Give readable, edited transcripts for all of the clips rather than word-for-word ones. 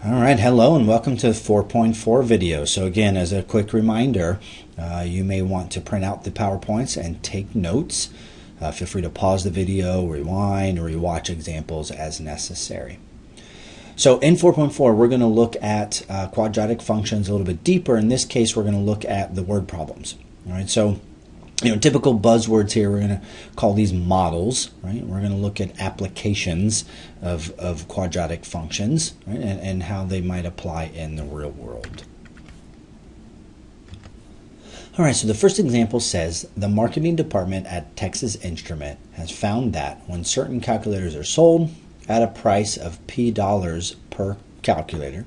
All right, hello and welcome to 4.4 video. So again, as a quick reminder, you may want to print out the PowerPoints and take notes. Feel free to pause the video, rewind, or rewatch examples as necessary. So in 4.4, we're going to look at quadratic functions a little bit deeper. In this case, we're going to look at the word problems. All right, so typical buzzwords here, we're going to call these models, right? We're going to look at applications of quadratic functions, right? and how they might apply in the real world. All right, so the first example says, the marketing department at Texas Instrument has found that when certain calculators are sold at a price of P dollars per calculator,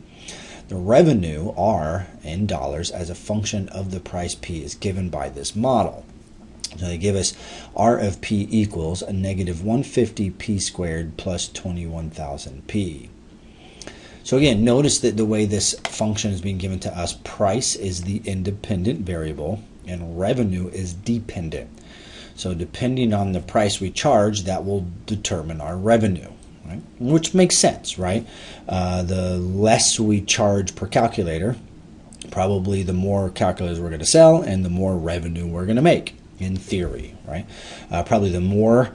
the revenue R in dollars as a function of the price P is given by this model. So they give us R of P equals a negative 150 P squared plus 21,000 P. So again, notice that the way this function is being given to us, price is the independent variable and revenue is dependent. So depending on the price we charge, that will determine our revenue, right? Which makes sense, right? The less we charge per calculator, probably the more calculators we're going to sell and the more revenue we're going to make. In theory, right? Probably the more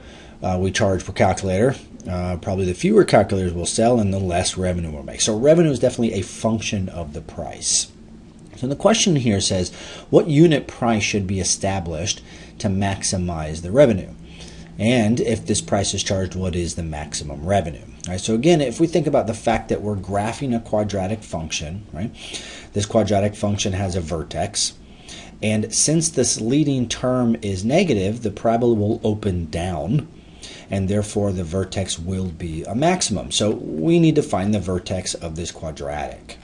we charge per calculator, probably the fewer calculators we'll sell and the less revenue we'll make. So revenue is definitely a function of the price. So the question here says, what unit price should be established to maximize the revenue? And if this price is charged, what is the maximum revenue? All right, so again, if we think about the fact that we're graphing a quadratic function, right? This quadratic function has a vertex. And since this leading term is negative, the parabola will open down, and therefore the vertex will be a maximum. So we need to find the vertex of this quadratic.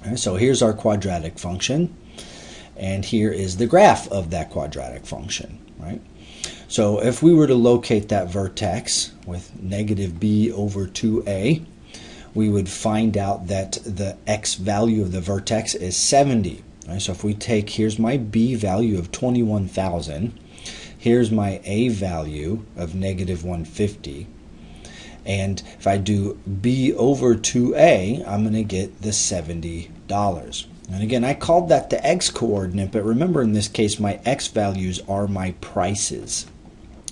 Right, so here's our quadratic function, and here is the graph of that quadratic function. Right? So if we were to locate that vertex with negative b over 2a, we would find out that the x value of the vertex is 70. Right, so if we take, here's my B value of 21,000, here's my A value of negative 150, and if I do B over 2A, I'm going to get the $70. And again, I called that the X coordinate, but remember in this case, my X values are my prices.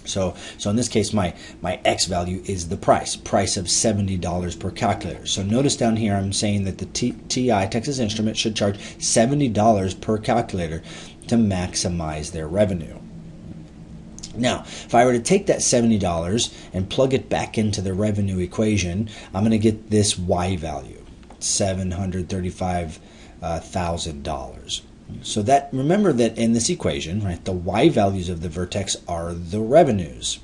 So in this case, my X value is the price of $70 per calculator. So notice down here I'm saying that the TI, Texas Instrument, should charge $70 per calculator to maximize their revenue. Now, if I were to take that $70 and plug it back into the revenue equation, I'm going to get this Y value, $735,000. So that, remember that in this equation, right, the Y values of the vertex are the revenues.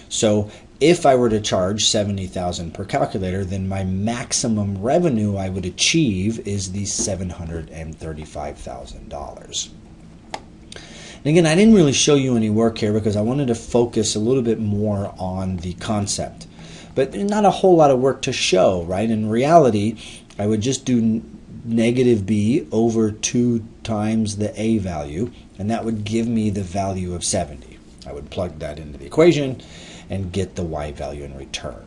So if I were to charge $70,000 per calculator, then my maximum revenue I would achieve is the $735,000. And again, I didn't really show you any work here because I wanted to focus a little bit more on the concept. But not a whole lot of work to show, right? In reality, I would just do negative b over 2 times the a value, and that would give me the value of 70. I would plug that into the equation and get the y value in return.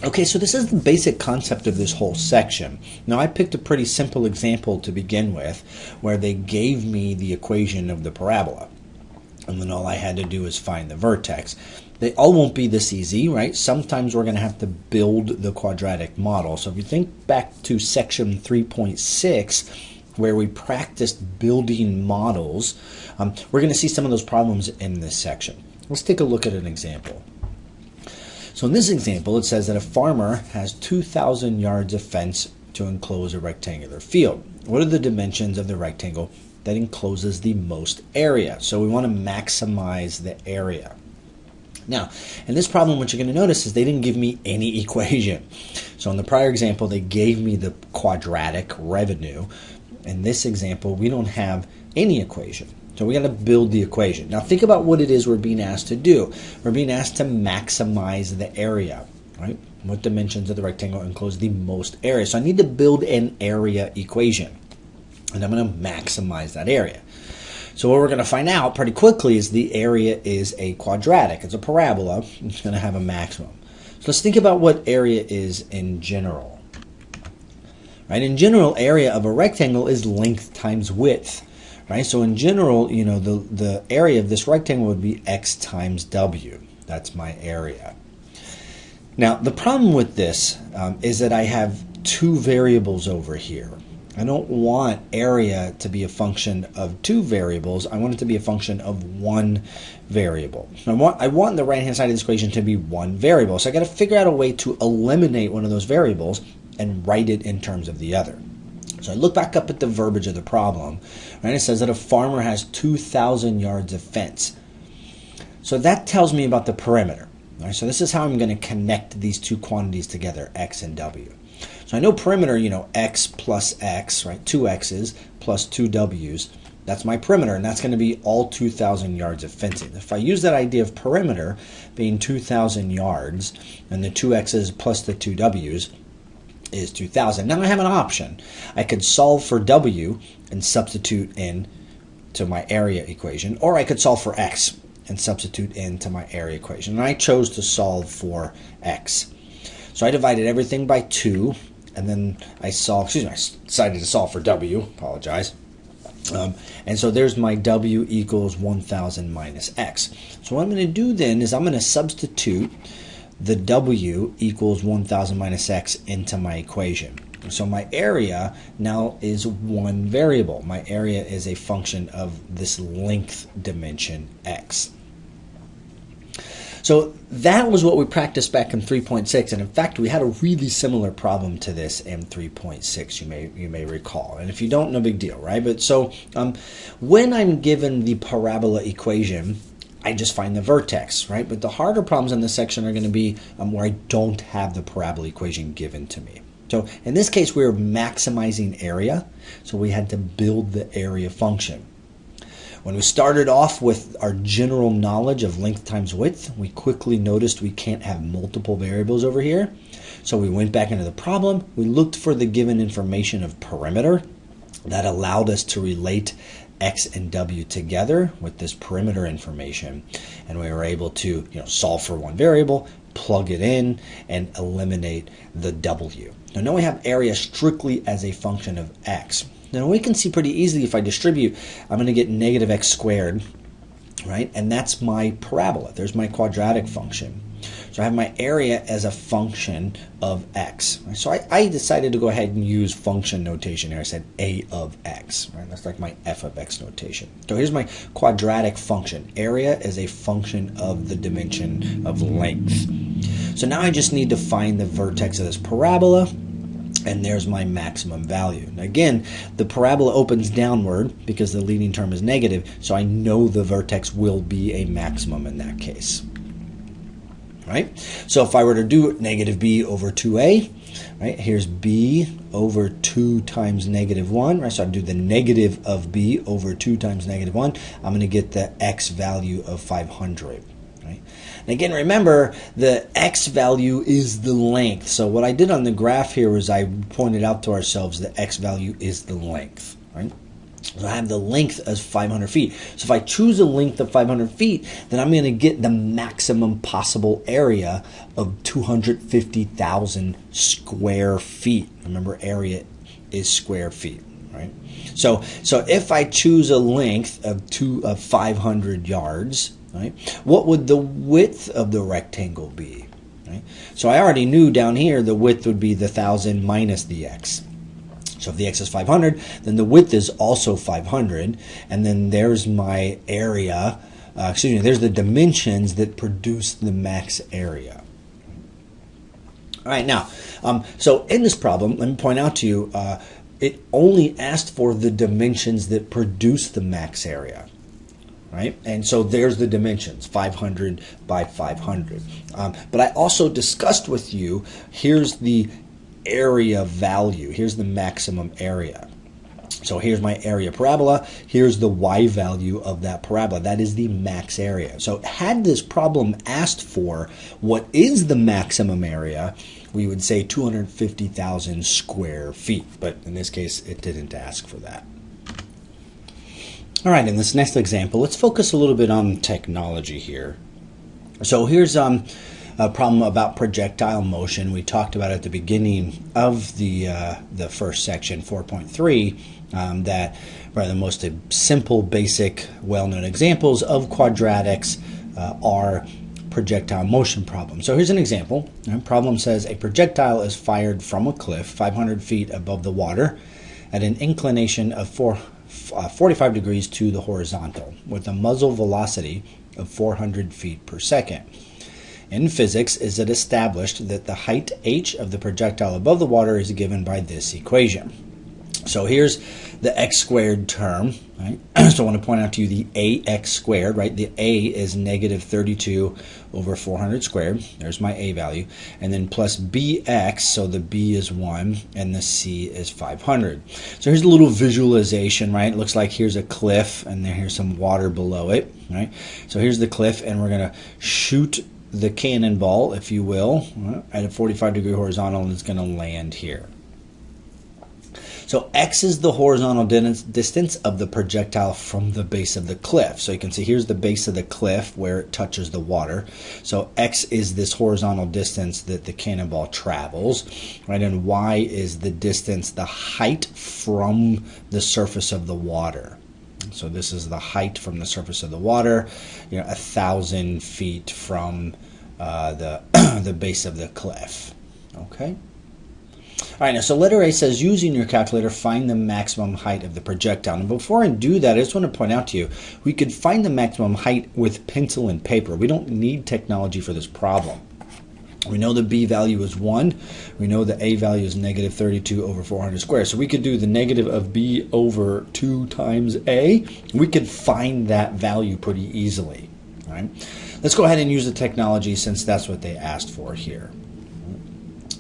Okay, so this is the basic concept of this whole section. Now I picked a pretty simple example to begin with where they gave me the equation of the parabola, and then all I had to do is find the vertex. They all won't be this easy, right? Sometimes we're going to have to build the quadratic model. So if you think back to section 3.6, where we practiced building models, we're going to see some of those problems in this section. Let's take a look at an example. So in this example, it says that a farmer has 2,000 yards of fence to enclose a rectangular field. What are the dimensions of the rectangle that encloses the most area? So we want to maximize the area. Now, in this problem, what you're going to notice is they didn't give me any equation. So in the prior example, they gave me the quadratic revenue. In this example, we don't have any equation. So we got to build the equation. Now think about what it is we're being asked to do. We're being asked to maximize the area, right? What dimensions of the rectangle enclose the most area? So I need to build an area equation, and I'm going to maximize that area. So what we're going to find out pretty quickly is the area is a quadratic. It's a parabola. It's going to have a maximum. So let's think about what area is in general. Right? In general, area of a rectangle is length times width. Right? So in general, you know, the area of this rectangle would be x times w. That's my area. Now, the problem with this is that I have two variables over here. I don't want area to be a function of two variables. I want it to be a function of one variable. I want the right-hand side of this equation to be one variable. So I got to figure out a way to eliminate one of those variables and write it in terms of the other. So I look back up at the verbiage of the problem. Right? It says that a farmer has 2,000 yards of fence. So that tells me about the perimeter. Right? So this is how I'm going to connect these two quantities together, x and w. So I know perimeter, you know, x plus x, right? Two x's plus two w's. That's my perimeter, and that's going to be all 2,000 yards of fencing. If I use that idea of perimeter being 2,000 yards, and the two x's plus the two w's is 2,000. Now I have an option. I could solve for w and substitute in to my area equation, or I could solve for x and substitute into my area equation. And I chose to solve for x. So I divided everything by 2, and then I decided to solve for w, apologize. And so there's my w equals 1,000 minus x. So what I'm going to do then is I'm going to substitute the w equals 1,000 minus x into my equation. So my area now is one variable. My area is a function of this length dimension x. So that was what we practiced back in 3.6, and in fact we had a really similar problem to this in 3.6, you may recall. And if you don't, no big deal, right? But so when I'm given the parabola equation, I just find the vertex, right? But the harder problems in this section are going to be where I don't have the parabola equation given to me. So in this case, we were maximizing area, so we had to build the area function. When we started off with our general knowledge of length times width, we quickly noticed we can't have multiple variables over here. So we went back into the problem, we looked for the given information of perimeter that allowed us to relate x and w together with this perimeter information, and we were able to solve for one variable, plug it in, and eliminate the w. Now we have area strictly as a function of x. Now we can see pretty easily if I distribute, I'm going to get negative x squared, right? And that's my parabola. There's my quadratic function. So I have my area as a function of x. Right? So I decided to go ahead and use function notation here. I said a of x. Right? That's like my f of x notation. So here's my quadratic function. Area is a function of the dimension of length. So now I just need to find the vertex of this parabola, and there's my maximum value. Now again, the parabola opens downward because the leading term is negative, so I know the vertex will be a maximum in that case. Right? So if I were to do negative b over 2a, right, here's b over 2 times negative 1, right? So I do the negative of b over 2 times negative 1. I'm going to get the x value of 500. Right? And again, remember, the x value is the length. So what I did on the graph here was I pointed out to ourselves that x value is the length. Right? So I have the length as 500 feet. So if I choose a length of 500 feet, then I'm going to get the maximum possible area of 250,000 square feet. Remember, area is square feet. Right? So if I choose a length of 500 yards, right, what would the width of the rectangle be? Right? So I already knew down here the width would be the 1,000 minus the x. So if the x is 500, then the width is also 500, and then there's my area, there's the dimensions that produce the max area. All right, now, so in this problem, let me point out to you, it only asked for the dimensions that produce the max area. Right? And so there's the dimensions, 500 by 500. But I also discussed with you, here's the area value. Here's the maximum area. So here's my area parabola. Here's the y value of that parabola. That is the max area. So had this problem asked for what is the maximum area, we would say 250,000 square feet. But in this case, it didn't ask for that. All right, in this next example, let's focus a little bit on technology here. So here's problem about projectile motion. We talked about at the beginning of the first section, 4.3, that the most simple, basic, well-known examples of quadratics are projectile motion problems. So here's an example. The problem says a projectile is fired from a cliff 500 feet above the water at an inclination of 45 degrees to the horizontal with a muzzle velocity of 400 feet per second. In physics, is it established that the height h of the projectile above the water is given by this equation? So here's the x squared term, right? So I want to point out to you the ax squared, right? The a is negative 32 over 400 squared. There's my a value. And then plus bx, so the b is 1 and the c is 500. So here's a little visualization, right? It looks like here's a cliff and then here's some water below it, right? So here's the cliff and we're going to shoot the cannonball, if you will, at a 45-degree horizontal, and it's going to land here. So x is the horizontal distance of the projectile from the base of the cliff. So you can see here's the base of the cliff where it touches the water. So x is this horizontal distance that the cannonball travels, right? And y is the distance, the height from the surface of the water. So this is the height from the surface of the water, 1,000 feet from the base of the cliff. Okay. All right, now so letter A says, using your calculator, find the maximum height of the projectile. And before I do that, I just want to point out to you, we could find the maximum height with pencil and paper. We don't need technology for this problem. We know the b value is 1. We know the a value is negative 32 over 400 squared. So we could do the negative of b over 2 times a. We could find that value pretty easily. All right? Let's go ahead and use the technology since that's what they asked for here.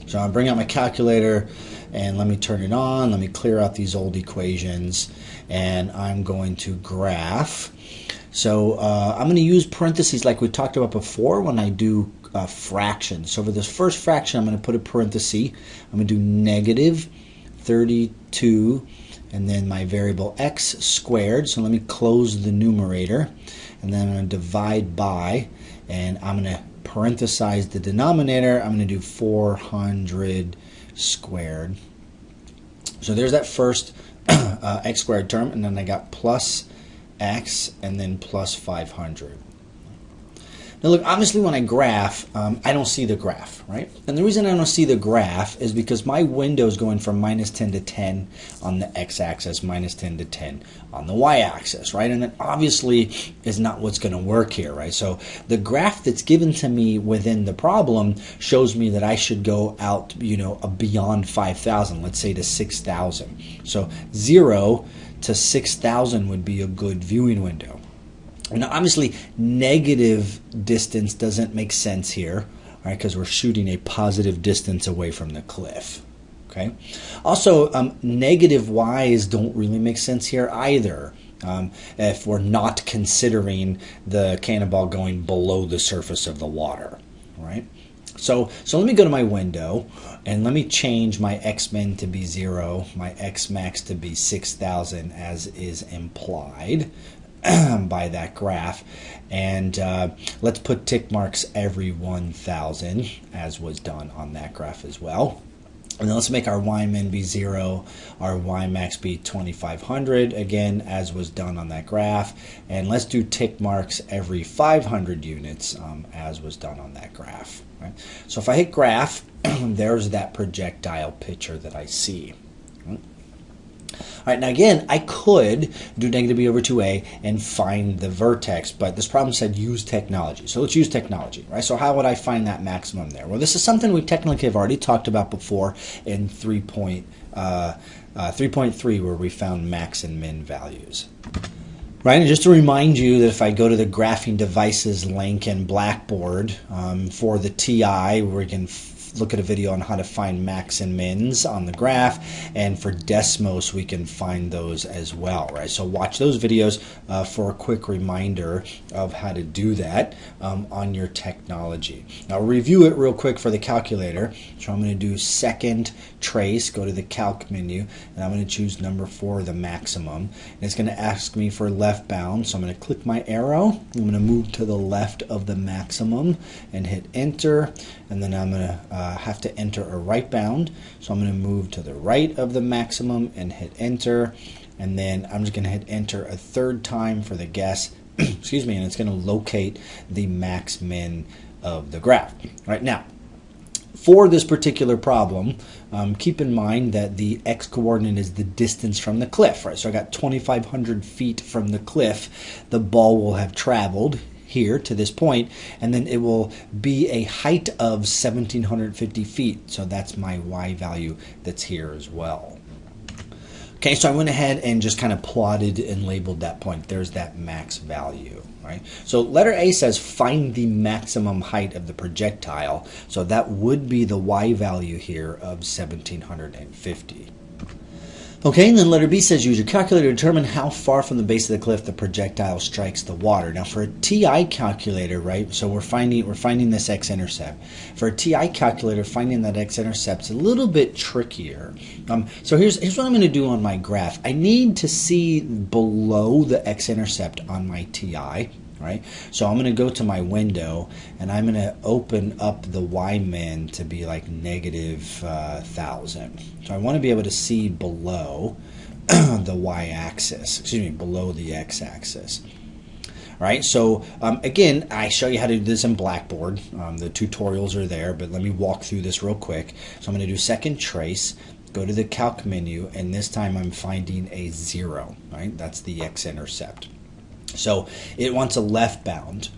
So I'll bring out my calculator and let me turn it on. Let me clear out these old equations and I'm going to graph. So I'm going to use parentheses like we talked about before when I do fractions. So for this first fraction, I'm going to put a parenthesis. I'm going to do negative 32 and then my variable x squared. So let me close the numerator and then I'm going to divide by, and I'm going to parenthesize the denominator. I'm going to do 400 squared. So there's that first x squared term, and then I got plus x and then plus 500. Now look, obviously when I graph, I don't see the graph, right? And the reason I don't see the graph is because my window is going from minus 10 to 10 on the x-axis, minus 10 to 10 on the y-axis, right? And that obviously is not what's going to work here, right? So the graph that's given to me within the problem shows me that I should go out, beyond 5,000, let's say to 6,000. So 0 to 6,000 would be a good viewing window. Now, obviously, negative distance doesn't make sense here, right? Because we're shooting a positive distance away from the cliff. Okay. Also, negative y's don't really make sense here either. If we're not considering the cannonball going below the surface of the water, right? So let me go to my window and let me change my x-min to be 0, my x-max to be 6,000 as is implied by that graph, and let's put tick marks every 1,000 as was done on that graph as well. And then let's make our y-min be 0, our y-max be 2,500 again as was done on that graph, and let's do tick marks every 500 units as was done on that graph. Right? So if I hit graph, there's that projectile picture that I see. All right, now again, I could do negative b over 2a and find the vertex, but this problem said use technology. So let's use technology, right? So how would I find that maximum there? Well, this is something we technically have already talked about before in 3.3 where we found max and min values. Right, and just to remind you that if I go to the graphing devices link in Blackboard for the TI, where we can look at a video on how to find max and mins on the graph, and for Desmos we can find those as well, right? So watch those videos for a quick reminder of how to do that on your technology. Now review it real quick for the calculator. So I'm going to do second trace, go to the calc menu, and I'm going to choose number 4, the maximum. And it's going to ask me for left bound, so I'm going to click my arrow. I'm going to move to the left of the maximum and hit enter, and then I'm going to have to enter a right bound, so I'm going to move to the right of the maximum and hit enter, and then I'm just going to hit enter a third time for the guess, excuse me, and it's going to locate the max min of the graph. Right now, for this particular problem, keep in mind that the x-coordinate is the distance from the cliff, right? So I got 2,500 feet from the cliff. The ball will have traveled here to this point, and then it will be a height of 1,750 feet. So that's my y value that's here as well. Okay, so I went ahead and just kind of plotted and labeled that point. There's that max value, right? So letter A says find the maximum height of the projectile. So that would be the y value here of 1,750. Okay, and then letter B says use your calculator to determine how far from the base of the cliff the projectile strikes the water. Now for a TI calculator, right, so we're finding this x-intercept. For a TI calculator, finding that x-intercept is a little bit trickier. So here's what I'm going to do on my graph. I need to see below the x-intercept on my TI. Right? So I'm going to go to my window and I'm going to open up the y-min to be like negative 1,000. So I want to be able to see below the y-axis, excuse me, below the x-axis. All right, so again, I show you how to do this in Blackboard. The tutorials are there, but let me walk through this real quick. So I'm going to do second trace, go to the calc menu, and this time I'm finding a 0, right? That's the x-intercept. So it wants a left bound,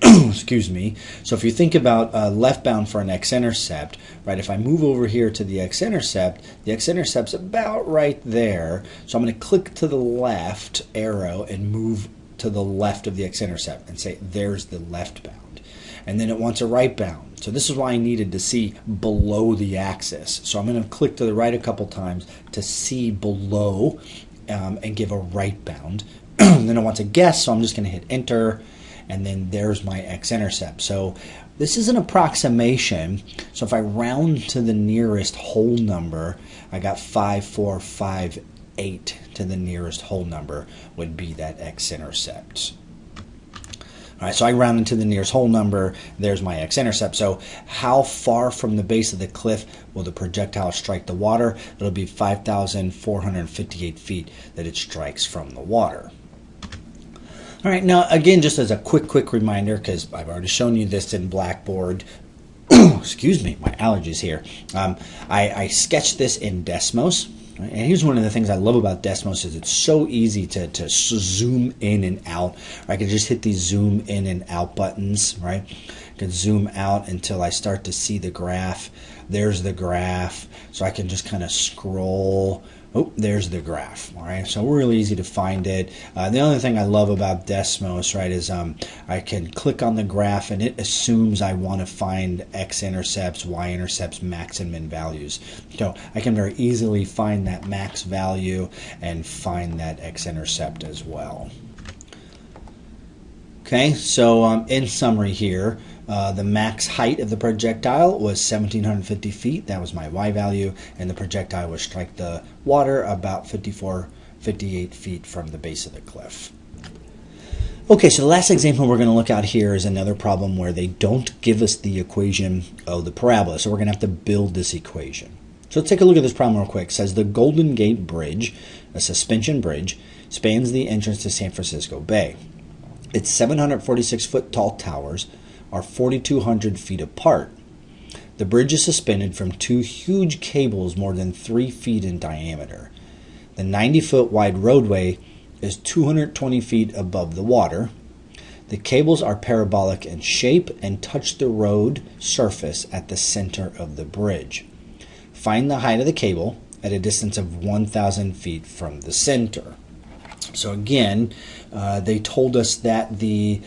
excuse me. So if you think about left bound for an x-intercept, right, if I move over here to the x-intercept's about right there. So I'm going to click to the left arrow and move to the left of the x-intercept and say there's the left bound. And then it wants a right bound. So this is why I needed to see below the axis. So I'm going to click to the right a couple times to see below and give a right bound. Then it wants a guess, so I'm just going to hit enter, and then there's my x-intercept. So this is an approximation. So if I round to the nearest whole number, I got 5458 to the nearest whole number would be that x-intercept. All right, so I round into the nearest whole number. There's my x-intercept. So how far from the base of the cliff will the projectile strike the water? It'll be 5,458 feet that it strikes from the water. All right, now again, just as a quick reminder, because I've already shown you this in Blackboard. Excuse me, my allergies here. I sketched this in Desmos. And here's one of the things I love about Desmos is it's so easy to zoom in and out. I can just hit these zoom in and out buttons, right? I can zoom out until I start to see the graph. There's the graph. So I can just kind of scroll. Oh, there's the graph. All right, so really easy to find it. The other thing I love about Desmos, right, is I can click on the graph and it assumes I want to find x-intercepts, y-intercepts, max and min values. So I can very easily find that max value and find that x-intercept as well. Okay, so in summary here, the max height of the projectile was 1,750 feet. That was my y value, and the projectile would strike the water about 58 feet from the base of the cliff. Okay, so the last example we're going to look at here is another problem where they don't give us the equation of the parabola, so we're going to have to build this equation. So let's take a look at this problem real quick. It says the Golden Gate Bridge, a suspension bridge, spans the entrance to San Francisco Bay. Its 746-foot tall towers are 4,200 feet apart. The bridge is suspended from two huge cables more than 3 feet in diameter. The 90-foot wide roadway is 220 feet above the water. The cables are parabolic in shape and touch the road surface at the center of the bridge. Find the height of the cable at a distance of 1,000 feet from the center. So again, they told us that the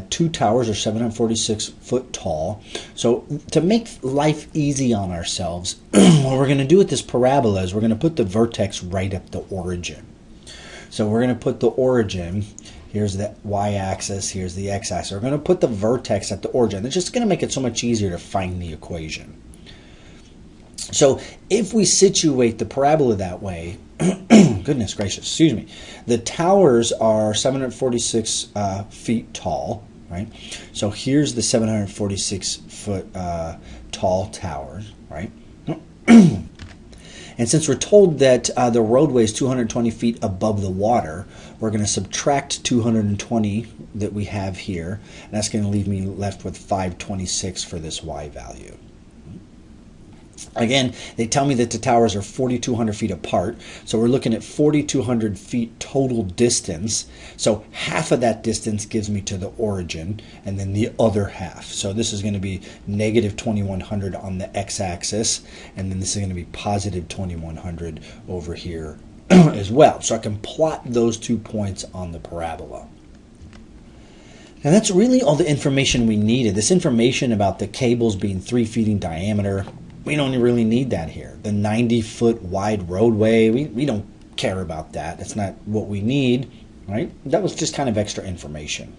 two towers are 746 foot tall. So to make life easy on ourselves, what we're going to do with this parabola is we're going to put the vertex right at the origin. So we're going to put the origin, here's the y-axis, here's the x-axis. We're going to put the vertex at the origin. It's just going to make it so much easier to find the equation. So if we situate the parabola that way, goodness gracious, excuse me, the towers are 746 feet tall, right? So here's the 746 foot tall towers, right? And since we're told that the roadway is 220 feet above the water, we're going to subtract 220 that we have here, and that's going to leave me left with 526 for this y value. Again, they tell me that the towers are 4,200 feet apart, so we're looking at 4,200 feet total distance. So half of that distance gives me to the origin, and then the other half. So this is going to be negative 2,100 on the x-axis, and then this is going to be positive 2,100 over here as well. So I can plot those 2 points on the parabola. And that's really all the information we needed. This information about the cables being 3 feet in diameter, we don't really need that here. The 90-foot wide roadway, we don't care about that. That's not what we need, right? That was just kind of extra information.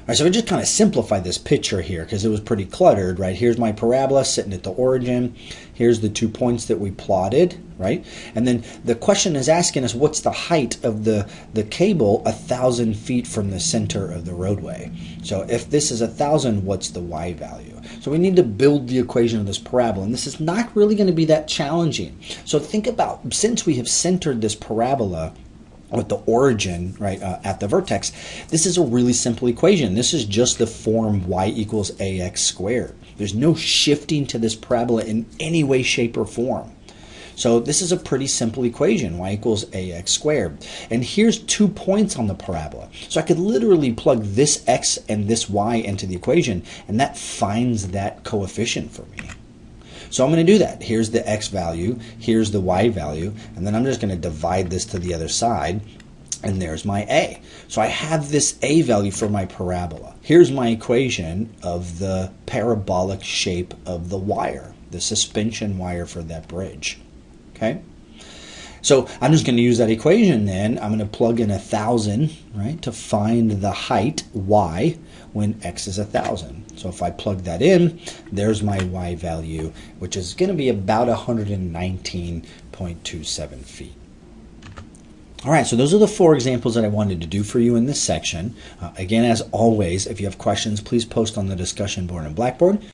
All right, so we just kind of simplified this picture here because it was pretty cluttered, right? Here's my parabola sitting at the origin. Here's the 2 points that we plotted, right? And then the question is asking us, what's the height of the cable 1,000 feet from the center of the roadway? So if this is 1,000, what's the y value? So we need to build the equation of this parabola, and this is not really going to be that challenging. So think about, since we have centered this parabola with the origin right at the vertex, this is a really simple equation. This is just the form y equals ax squared. There's no shifting to this parabola in any way, shape, or form. So this is a pretty simple equation, y equals ax squared. And here's 2 points on the parabola. So I could literally plug this x and this y into the equation, and that finds that coefficient for me. So I'm going to do that. Here's the x value, here's the y value, and then I'm just going to divide this to the other side, and there's my a. So I have this a value for my parabola. Here's my equation of the parabolic shape of the wire, the suspension wire for that bridge. Okay? So I'm just going to use that equation then. I'm going to plug in 1,000, right, to find the height, y, when x is 1,000. So if I plug that in, there's my y value, which is going to be about 119.27 feet. All right, so those are the 4 examples that I wanted to do for you in this section. Again, as always, if you have questions, please post on the discussion board in Blackboard.